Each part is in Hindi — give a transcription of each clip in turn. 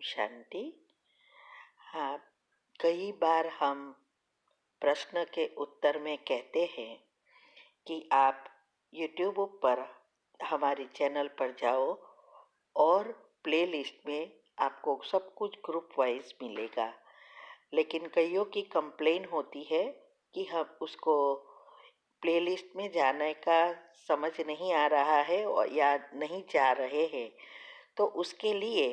शांति। हाँ, कई बार हम प्रश्न के उत्तर में कहते हैं कि आप YouTube पर हमारे चैनल पर जाओ और प्लेलिस्ट में आपको सब कुछ ग्रुप वाइज मिलेगा। लेकिन कईयों की कंप्लेन होती है कि हम उसको प्लेलिस्ट में जाने का समझ नहीं आ रहा है और या नहीं जा रहे हैं। तो उसके लिए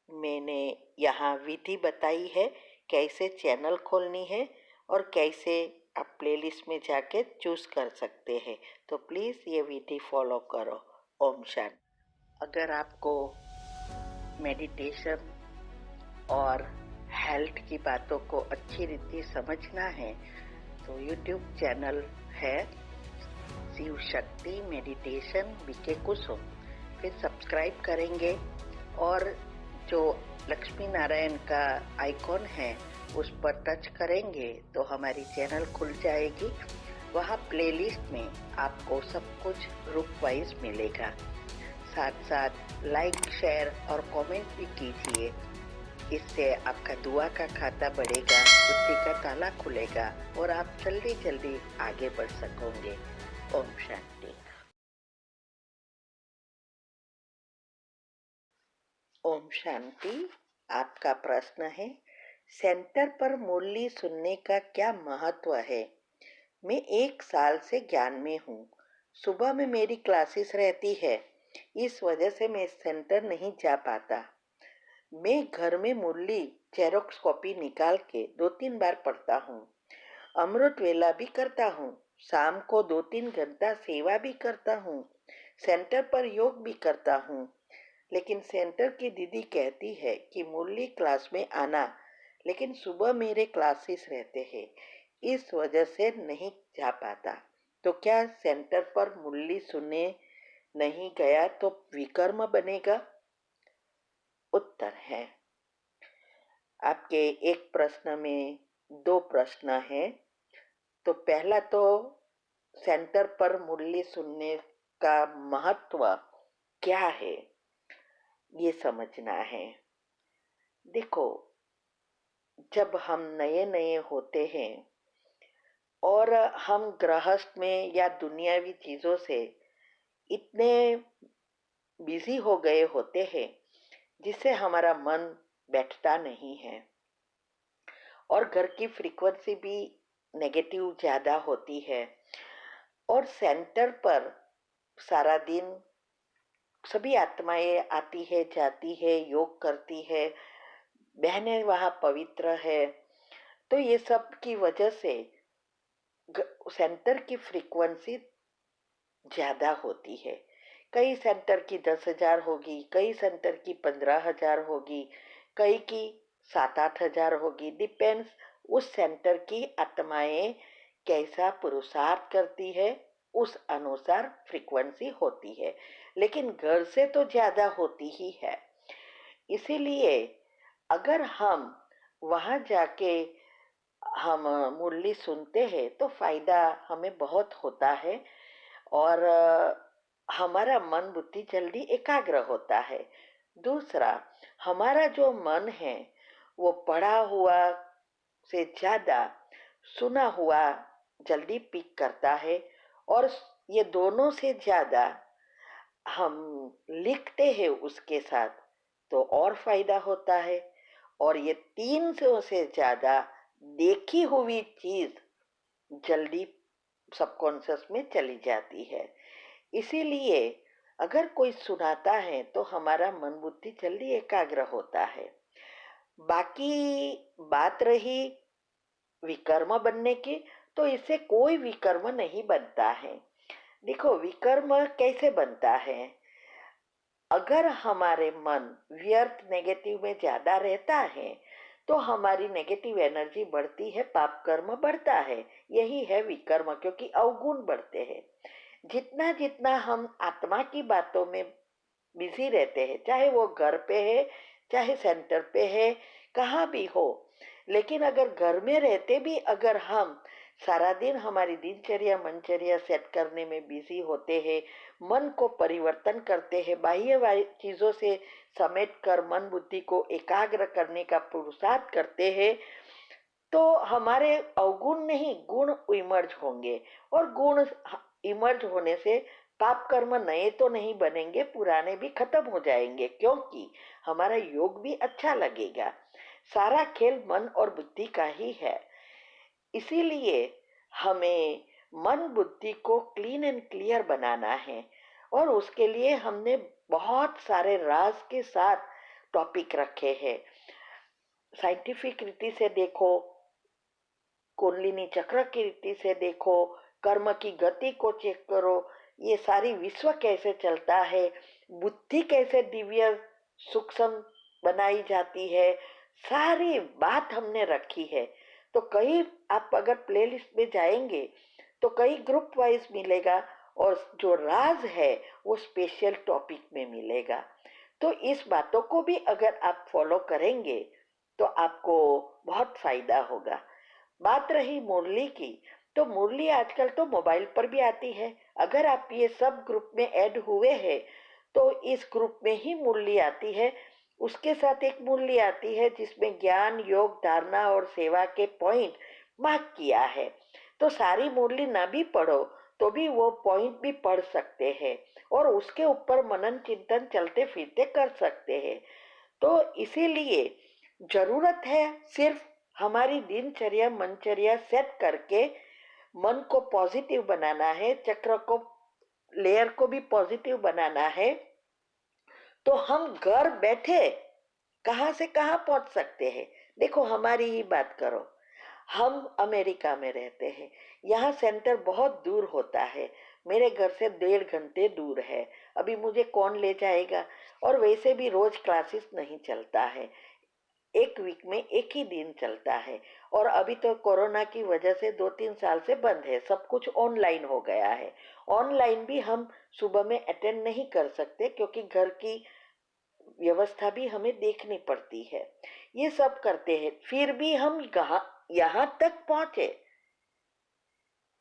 मैंने यहाँ विधि बताई है कैसे चैनल खोलनी है और कैसे आप प्लेलिस्ट में जाके चूज़ कर सकते हैं। तो प्लीज़ ये विधि फॉलो करो। ओम शांति। अगर आपको मेडिटेशन और हेल्थ की बातों को अच्छी रीति समझना है तो यूट्यूब चैनल है शिव शक्ति मेडिटेशन बीके कुसुम, फिर सब्सक्राइब करेंगे और जो लक्ष्मी नारायण का आइकॉन है उस पर टच करेंगे तो हमारी चैनल खुल जाएगी। वहाँ प्लेलिस्ट में आपको सब कुछ ग्रुप वाइज मिलेगा। साथ साथ लाइक शेयर और कमेंट भी कीजिए। इससे आपका दुआ का खाता बढ़ेगा, बुद्धि का ताला खुलेगा और आप जल्दी जल्दी आगे बढ़ सकोगे। ओम शांति। ओम शांति। आपका प्रश्न है, सेंटर पर मुरली सुनने का क्या महत्व है? मैं 1 साल से ज्ञान में हूँ। सुबह में मेरी क्लासेस रहती है, इस वजह से मैं सेंटर नहीं जा पाता। मैं घर में मुरली जेरोक्स कॉपी निकाल के 2-3 बार पढ़ता हूँ। अमृत वेला भी करता हूँ। शाम को 2-3 घंटा सेवा भी करता हूँ। सेंटर पर योग भी करता हूँ। लेकिन सेंटर की दीदी कहती है कि मुरली क्लास में आना, लेकिन सुबह मेरे क्लासेस रहते हैं, इस वजह से नहीं जा पाता। तो क्या सेंटर पर मुरली सुनने नहीं गया तो विकर्म बनेगा? उत्तर है, आपके एक प्रश्न में 2 प्रश्न है। तो पहला तो सेंटर पर मुरली सुनने का महत्व क्या है ये समझना है। देखो, जब हम नए नए होते हैं और हम गृहस्थ में या दुनियावी चीजों से इतने बिजी हो गए होते हैं जिससे हमारा मन बैठता नहीं है और घर की फ्रीक्वेंसी भी नेगेटिव ज्यादा होती है और सेंटर पर सारा दिन सभी आत्माएं आती है जाती है, योग करती है, बहनें वहाँ पवित्र है। तो ये सब की वजह से सेंटर की फ्रीक्वेंसी ज्यादा होती है। कई सेंटर की 10,000 होगी, कई सेंटर की 15,000 होगी, कई की 7-8 हजार होगी। डिपेंड्स उस सेंटर की आत्माएं कैसा पुरुषार्थ करती है, उस अनुसार फ्रीक्वेंसी होती है। लेकिन घर से तो ज्यादा होती ही है। इसीलिए अगर हम वहां जाके हम मुरली सुनते हैं तो फायदा हमें बहुत होता है और हमारा मन बुद्धि जल्दी एकाग्र होता है। दूसरा, हमारा जो मन है वो पढ़ा हुआ से ज्यादा सुना हुआ जल्दी पिक करता है और ये दोनों से ज्यादा हम लिखते हैं उसके साथ तो और फायदा होता है। और ये 300 से ज्यादा देखी हुई चीज जल्दी सबकॉन्शियस में चली जाती है। इसीलिए अगर कोई सुनाता है तो हमारा मन बुद्धि जल्दी एकाग्र होता है। बाकी बात रही विकर्म बनने की, तो इससे कोई विकर्म नहीं बनता है। देखो, विकर्म कैसे बनता है? अगर हमारे मन व्यर्थ नेगेटिव में ज्यादा रहता है तो हमारी नेगेटिव एनर्जी बढ़ती है, पाप कर्म बढ़ता है। यही है विकर्म, क्योंकि अवगुण बढ़ते हैं। जितना जितना हम आत्मा की बातों में बिजी रहते हैं, चाहे वो घर पे है चाहे सेंटर पे है, कहाँ भी हो, लेकिन अगर घर में रहते भी अगर हम सारा दिन हमारी दिनचर्या मनचर्या सेट करने में बिजी होते हैं, मन को परिवर्तन करते हैं, बाह्य चीजों से समेट कर मन बुद्धि को एकाग्र करने का पुरुषार्थ करते हैं, तो हमारे अवगुण नहीं गुण इमर्ज होंगे। और गुण इमर्ज होने से पाप कर्म नए तो नहीं बनेंगे, पुराने भी खत्म हो जाएंगे, क्योंकि हमारा योग भी अच्छा लगेगा। सारा खेल मन और बुद्धि का ही है। इसीलिए हमें मन बुद्धि को क्लीन एंड क्लियर बनाना है, और उसके लिए हमने बहुत सारे राज के साथ टॉपिक रखे हैं। साइंटिफिक रीति से देखो, कुंडलिनी चक्र की रीति से देखो, कर्म की गति को चेक करो, ये सारी विश्व कैसे चलता है, बुद्धि कैसे दिव्य सूक्ष्म बनाई जाती है, सारी बात हमने रखी है। तो कई आप अगर प्लेलिस्ट में जाएंगे तो कई ग्रुप वाइज मिलेगा, और जो राज है वो स्पेशल टॉपिक में मिलेगा। तो इस बातों को भी अगर आप फॉलो करेंगे तो आपको बहुत फायदा होगा। बात रही मुरली की, तो मुरली आजकल तो मोबाइल पर भी आती है। अगर आप ये सब ग्रुप में ऐड हुए हैं तो इस ग्रुप में ही मुरली आती है। उसके साथ एक मुरली आती है जिसमें ज्ञान योग धारणा और सेवा के पॉइंट मार्क किया है। तो सारी मुरली ना भी पढ़ो तो भी वो पॉइंट भी पढ़ सकते हैं, और उसके ऊपर मनन चिंतन चलते फिरते कर सकते हैं। तो इसीलिए जरूरत है सिर्फ हमारी दिनचर्या मनचर्या सेट करके मन को पॉजिटिव बनाना है, चक्र को लेयर को भी पॉजिटिव बनाना है। तो हम घर बैठे कहाँ से कहाँ पहुंच सकते हैं। देखो हमारी ही बात करो, हम अमेरिका में रहते हैं, यहाँ सेंटर बहुत दूर होता है, मेरे घर से 1.5 घंटे दूर है। अभी मुझे कौन ले जाएगा, और वैसे भी रोज क्लासेस नहीं चलता है, एक वीक में एक ही दिन चलता है। और अभी तो कोरोना की वजह से 2-3 साल से बंद है, सब कुछ ऑनलाइन हो गया है। ऑनलाइन भी हम सुबह में अटेंड नहीं कर सकते क्योंकि घर की व्यवस्था भी हमें देखनी पड़ती है। ये सब करते हैं, फिर भी हम यहाँ तक पहुंचे।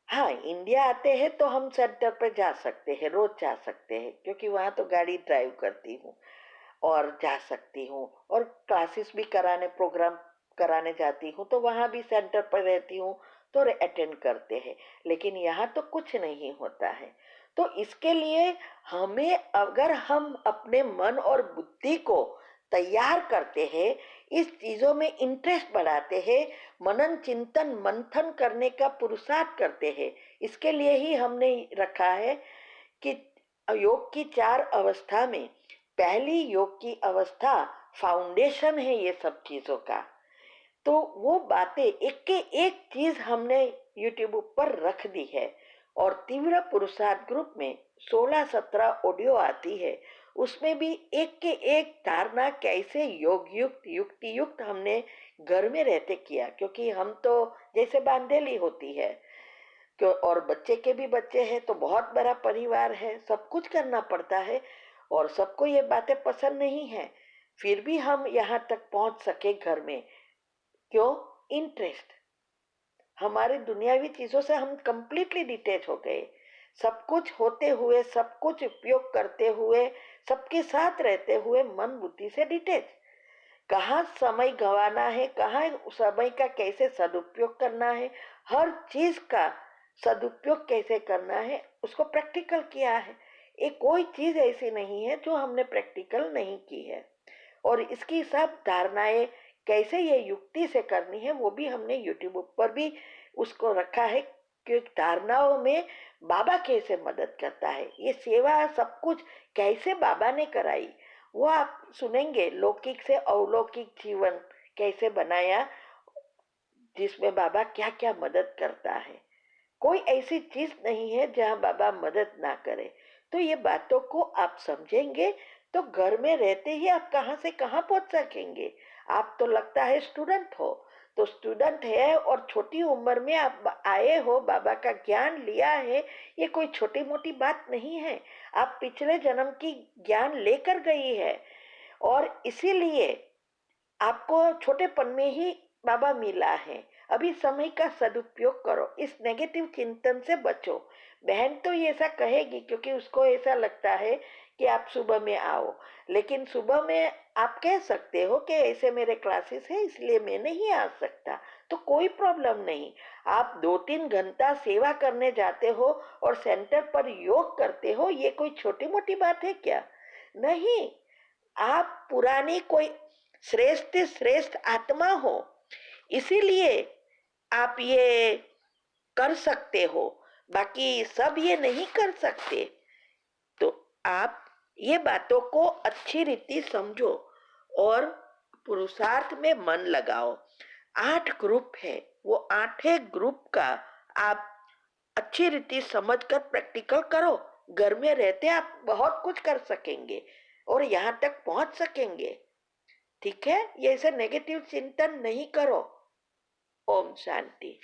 हाँ, इंडिया आते हैं तो हम सेंटर पे जा सकते हैं, रोज जा सकते हैं, क्योंकि वहां तो गाड़ी ड्राइव करती हूँ और जा सकती हूँ। और क्लासेस भी कराने प्रोग्राम कराने जाती हूँ, तो वहां भी सेंटर पर रहती हूँ तो अटेंड करते हैं। लेकिन यहाँ तो कुछ नहीं होता है। तो इसके लिए हमें, अगर हम अपने मन और बुद्धि को तैयार करते हैं, इस चीजों में इंटरेस्ट बढ़ाते हैं, मनन चिंतन मंथन करने का पुरुषार्थ करते हैं, इसके लिए ही हमने रखा है कि योग की 4 अवस्था में पहली योग की अवस्था फाउंडेशन है ये सब चीजों का। तो वो बातें एक के एक चीज हमने यूट्यूब पर रख दी है। और तीव्र पुरुषार्थ ग्रुप में 16-17 ऑडियो आती है, उसमें भी एक के एक धारणा कैसे योग युक्त युक्ति युक्त हमने घर में रहते किया, क्योंकि हम तो जैसे बांधेली होती है क्यों, और बच्चे के भी बच्चे हैं, तो बहुत बड़ा परिवार है, सब कुछ करना पड़ता है, और सबको ये बातें पसंद नहीं है। फिर भी हम यहाँ तक पहुंच सके घर में, क्यों? इंटरेस्ट। हमारे दुनियावी चीजों से हम कंप्लीटली डिटेच हो गए। सब कुछ होते हुए, सब कुछ उपयोग करते हुए, सबके साथ रहते हुए मन बुद्धि से डिटेच। कहाँ समय गंवाना है, कहाँ समय का कैसे सदुपयोग करना है, हर चीज का सदुपयोग कैसे करना है, उसको प्रैक्टिकल किया है। एक कोई चीज ऐसी नहीं है जो हमने प्रैक्टिकल नहीं की है। और इसकी सब धारणाएं कैसे ये युक्ति से करनी है वो भी हमने यूट्यूब पर भी उसको रखा है, कि धारणाओं में बाबा कैसे मदद करता है, ये सेवा सब कुछ कैसे बाबा ने कराई, वो आप सुनेंगे। लौकिक से अलौकिक जीवन कैसे बनाया, जिसमें बाबा क्या क्या मदद करता है। कोई ऐसी चीज नहीं है जहां बाबा मदद ना करे। तो ये बातों को आप समझेंगे तो घर में रहते ही आप कहाँ से कहाँ पहुंच सकेंगे। आप तो लगता है स्टूडेंट हो, तो स्टूडेंट है और छोटी उम्र में आप आए हो, बाबा का ज्ञान लिया है, ये कोई छोटी मोटी बात नहीं है। आप पिछले जन्म की ज्ञान लेकर गई है, और इसीलिए आपको छोटेपन में ही बाबा मिला है। अभी समय का सदुपयोग करो, इस नेगेटिव चिंतन से बचो। बहन तो ये ऐसा कहेगी क्योंकि उसको ऐसा लगता है कि आप सुबह में आओ, लेकिन सुबह में आप कह सकते हो कि ऐसे मेरे क्लासेस है इसलिए मैं नहीं आ सकता, तो कोई प्रॉब्लम नहीं। आप 2-3 घंटा सेवा करने जाते हो और सेंटर पर योग करते हो, ये कोई छोटी मोटी बात है क्या? नहीं। आप पुरानी कोई श्रेष्ठ श्रेष्ठ आत्मा हो, इसीलिए आप ये कर सकते हो, बाकी सब ये नहीं कर सकते। तो आप ये बातों को अच्छी रीति समझो और पुरुषार्थ में मन लगाओ। 8 ग्रुप है, वो 8 ग्रुप का आप अच्छी रीति समझकर प्रैक्टिकल करो। घर में रहते आप बहुत कुछ कर सकेंगे और यहाँ तक पहुंच सकेंगे। ठीक है, ये ऐसे नेगेटिव चिंतन नहीं करो। ओम शांति।